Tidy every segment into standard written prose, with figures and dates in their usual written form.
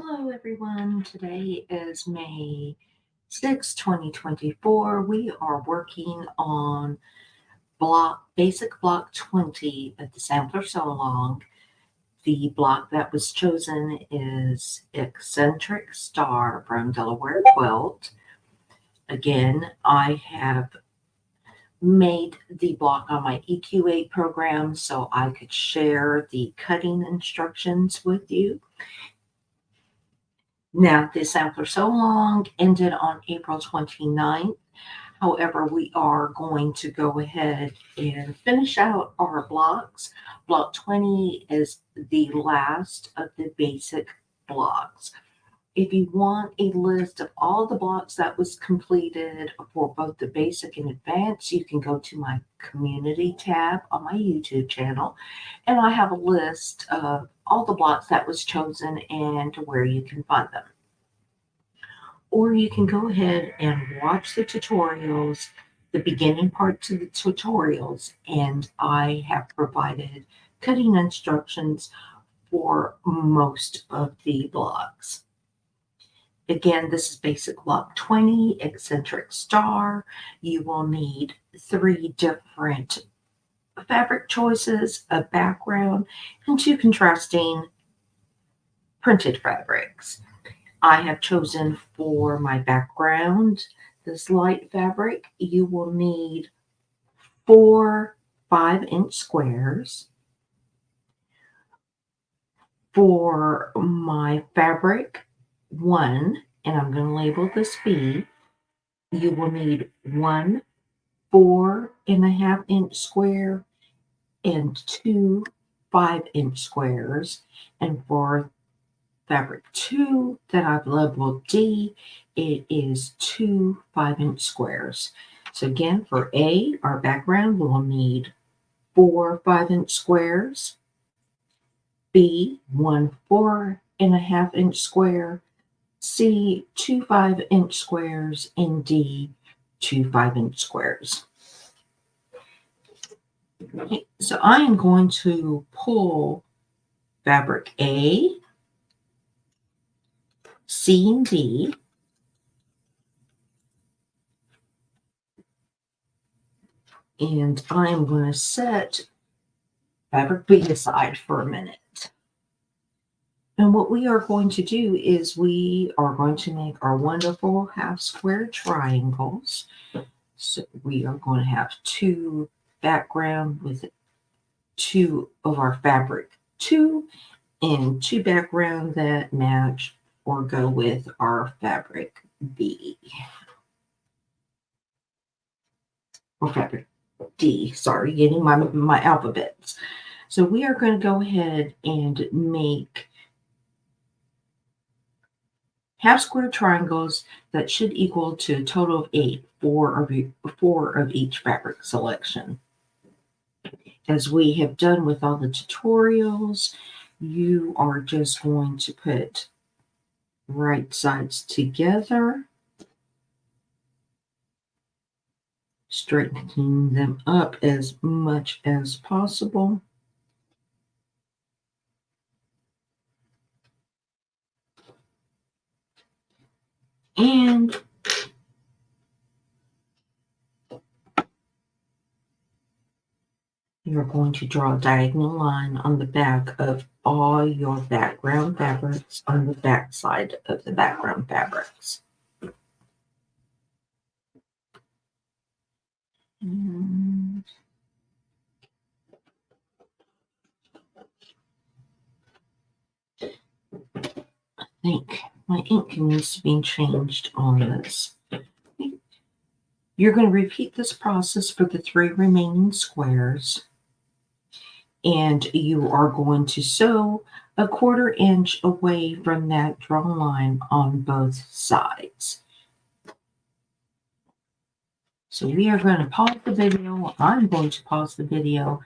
Hello, everyone. Today is May 6, 2024. We are working on basic block 20 of the sampler sew along. The block that was chosen is Eccentric Star from Delaware Quilt. Again, I have made the block on my EQ8 program so I could share the cutting instructions with you. Now, the sampler so long ended on April 29th. However, we are going to go ahead and finish out our blocks. Block 20 is the last of the basic blocks. If you want a list of all the blocks that was completed for both the basic and advanced, you can go to my community tab on my YouTube channel. And I have a list of all the blocks that was chosen and where you can find them. Or you can go ahead and watch the tutorials, the beginning parts of the tutorials, and I have provided cutting instructions for most of the blocks. Again, this is basic block 20, Eccentric Star. You will need 3 different fabric choices, a background, and 2 contrasting printed fabrics. I have chosen for my background this light fabric. You will need 4 5-inch squares. For my fabric 1, and I'm going to label this B, you will need 1 4.5-inch square and 2 5-inch squares. And for fabric 2 that I've labeled D, it is 2 5-inch squares. So again, for A, our background, we'll need 4 5-inch squares. B, 1 4.5-inch square. C, 2 5-inch squares. And D, 2 5-inch squares. Okay, so I am going to pull fabric A, C, and D. And I'm going to set fabric B aside for a minute. And what we are going to do is we are going to make our wonderful half square triangles. So we are going to have 2 background with 2 of our fabric 2 and 2 background that match or go with our fabric B. Or fabric D, sorry, getting my alphabets. So we are going to go ahead and make half square triangles that should equal to a total of 8, 4 of each fabric selection. As we have done with all the tutorials, you are just going to put right sides together, straightening them up as much as possible. And you're going to draw a diagonal line on the back of all your background fabrics on the back side of the background fabrics. And I think my ink needs to be changed on this. You're going to repeat this process for the 3 remaining squares. And you are going to sew a 1/4 inch away from that drawn line on both sides. So we are going to pause the video. I'm going to pause the video,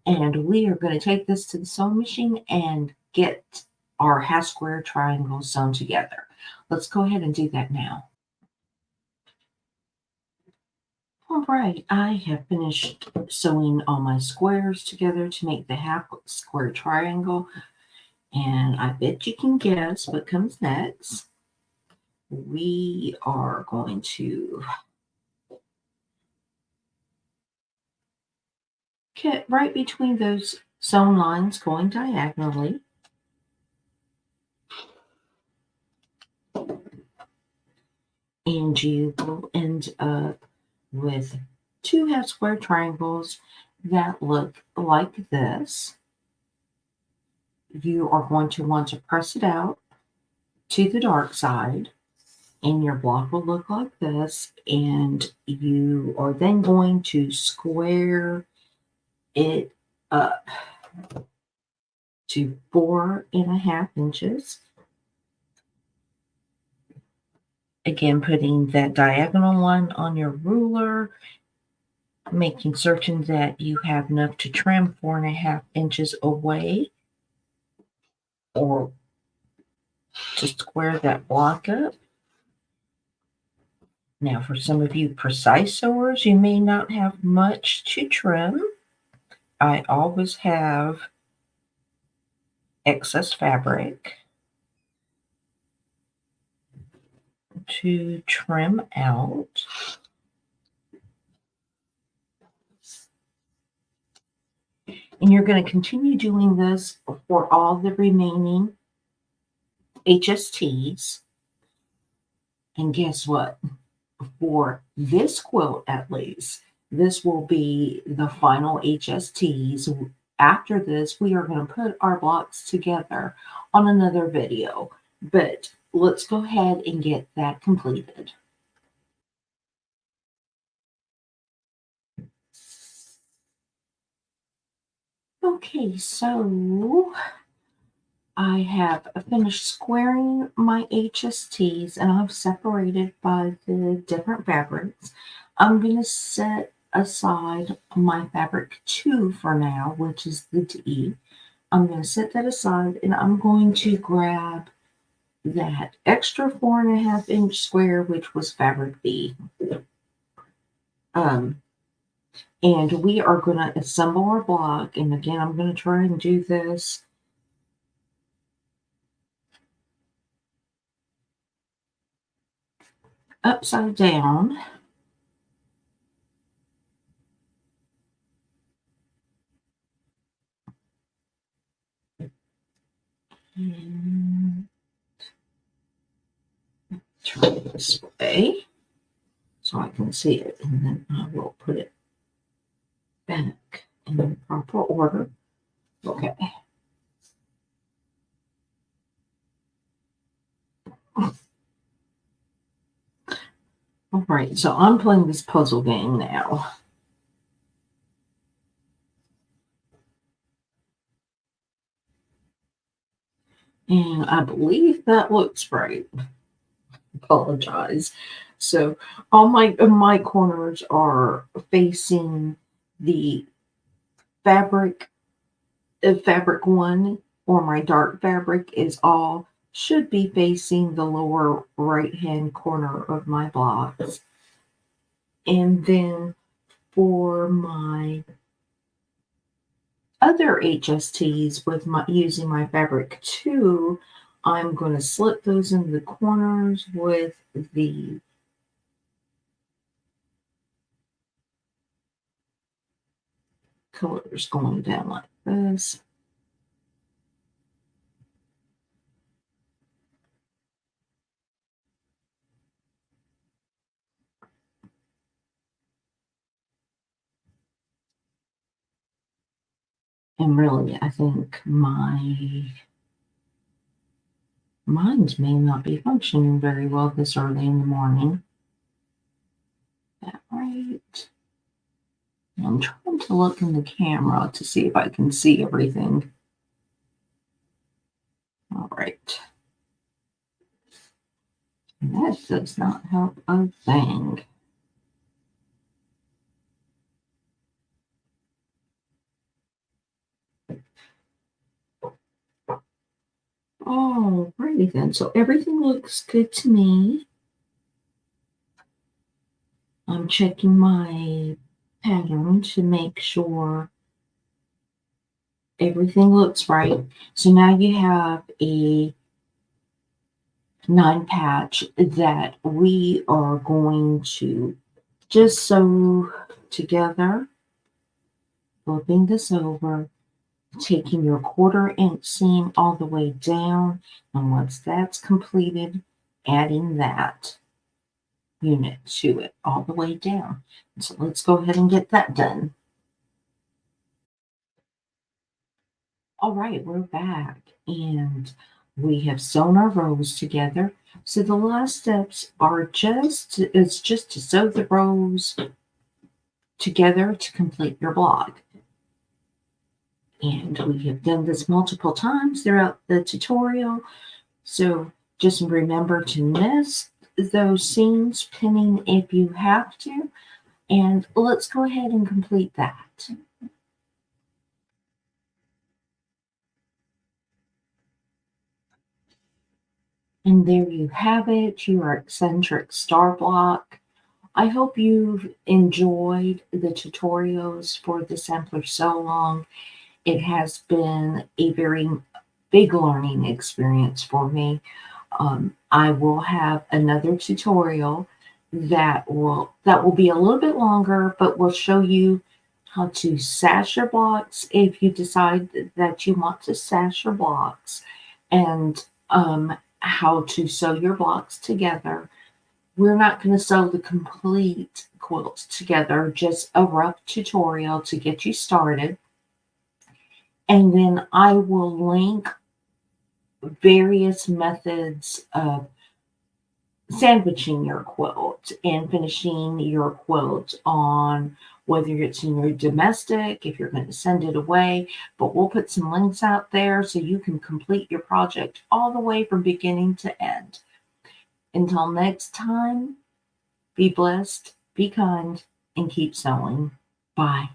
and we are going to take this to the sewing machine and get our half square triangles sewn together. Let's go ahead and do that now. All right, I have finished sewing all my squares together to make the half square triangle. And I bet you can guess what comes next. We are going to cut right between those sewn lines going diagonally. And you will end up with 2 half square triangles that look like this. You are going to want to press it out to the dark side, and your block will look like this. And you are then going to square it up to 4.5 inches. Again, putting that diagonal line on your ruler, making certain that you have enough to trim 4.5 inches away, or to square that block up. Now, for some of you precise sewers, you may not have much to trim. I always have excess fabric to trim out. And you're going to continue doing this for all the remaining HSTs. And guess what? For this quilt, at least, this will be the final HSTs. After this, we are going to put our blocks together on another video. But let's go ahead and get that completed. Okay, so I have finished squaring my HSTs, and I've separated by the different fabrics. I'm going to set aside my fabric 2 for now, which is the D. I'm going to set that aside, and I'm going to grab that extra 4.5 inch square, which was fabric B. And we are going to assemble our block. And again, I'm going to try and do this upside down. And turn it this way so I can see it. And then I will put it back in the proper order. Okay. All right, so I'm playing this puzzle game now. And I believe that looks right. Apologize. So all my corners are facing the fabric. Fabric 1, or my dark fabric, is all should be facing the lower right hand corner of my blocks. And then for my other HSTs with using my fabric 2, I'm going to slip those into the corners with the colors going down like this. And really, I think mine may not be functioning very well this early in the morning. That right? I'm trying to look in the camera to see if I can see everything. All right. That does not help a thing. Alrighty then. So everything looks good to me. I'm checking my pattern to make sure Everything looks right. So now you have a 9 patch that we are going to just sew together, flipping this over, taking your 1/4 inch seam all the way down, and once that's completed, adding that unit to it all the way down. So let's go ahead and get that done. All right, we're back and we have sewn our rows together. So the last steps are it's just to sew the rows together to complete your block. And we have done this multiple times throughout the tutorial. So just remember to nest those seams, pinning if you have to. And let's go ahead and complete that. And there you have it, your eccentric star block. I hope you've enjoyed the tutorials for the sampler so long. It has been a very big learning experience for me. I will have another tutorial that will be a little bit longer, but will show you how to sash your blocks if you decide that you want to sash your blocks, and how to sew your blocks together. We're not going to sew the complete quilt together, just a rough tutorial to get you started. And then I will link various methods of sandwiching your quilt and finishing your quilt on, whether it's in your domestic, if you're going to send it away. But we'll put some links out there so you can complete your project all the way from beginning to end. Until next time, be blessed, be kind, and keep sewing. Bye.